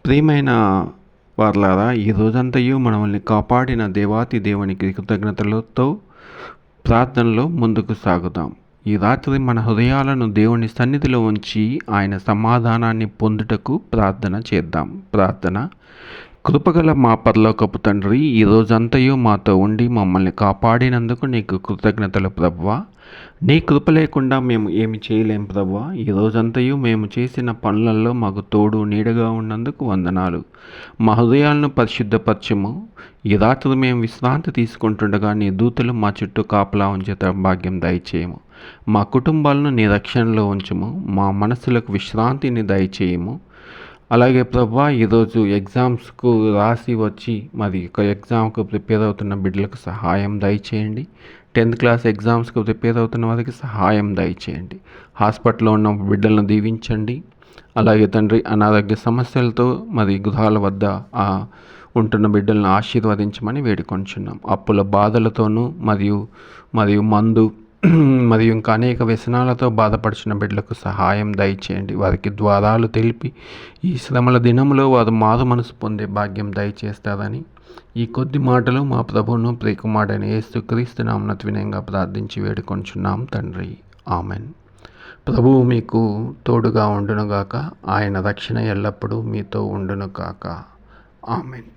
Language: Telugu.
ప్రియమైన వారలారా, ఈ రోజంతయు మనల్ని కాపాడిన దేవాతి దేవునికి కృతజ్ఞతలతో ప్రార్థనలో ముందుకు సాగుదాం. ఈ రాత్రి మన హృదయాలను దేవుని సన్నిధిలో ఉంచి ఆయన సమాధానాన్ని పొందుటకు ప్రార్థన చేద్దాం. ప్రార్థన. కృపగల మా పరలోకపు తండ్రి, ఈ రోజంతయు మాతో ఉండి మమ్మల్ని కాపాడినందుకు నీకు కృతజ్ఞతలు ప్రభువా. నీ కృప లేకుండా మేము ఏమి చేయలేం ప్రభువా. ఈ రోజంతయు మేము చేసిన పనులలో మాకు తోడు నీడగా ఉన్నందుకు వందనాలు. మా హృదయాలను పరిశుద్ధపరచము. ఈ రాత్రి మేము విశ్రాంతి తీసుకుంటుండగా నీ దూతలు మా చుట్టూ కాపలా ఉంచే భాగ్యం దయచేయము. మా కుటుంబాలను నీ రక్షణలో ఉంచము. మా మనసులకు విశ్రాంతిని దయచేయము. అలాగే ప్రభువా, ఈరోజు ఎగ్జామ్స్కు రాసి వచ్చి మరి ఎగ్జామ్కు ప్రిపేర్ అవుతున్న బిడ్డలకు సహాయం దయచేయండి. 10th క్లాస్ ఎగ్జామ్స్కు ప్రిపేర్ అవుతున్న వారికి సహాయం దయచేయండి. హాస్పిటల్లో ఉన్న బిడ్డలను దీవించండి. అలాగే తండ్రి, అనారోగ్య సమస్యలతో మరి గృహాల వద్ద ఉంటున్న బిడ్డలను ఆశీర్వదించమని వేడుకొంచున్నాం. అప్పుల బాధలతోనూ మరియు మందు మరియు ఇంకా అనేక వ్యసనాలతో బాధపడుచున్న బిడ్డలకు సహాయం దయచేయండి. వారికి ద్వారాలు తెలిపి ఈ శ్రమల దినంలో వారు మారు మనసు పొందే భాగ్యం దయచేస్తారని ఈ కొద్ది మాటలు మా ప్రభువును ప్రియకుమారుడైన యేసుక్రీస్తు నామమున వినయంగా ప్రార్థించి వేడుకొంచున్నాం తండ్రి. ఆమెన్. ప్రభువు మీకు తోడుగా ఉండునుగాక. ఆయన రక్షణ ఎల్లప్పుడూ మీతో ఉండునుగాక. ఆమెన్.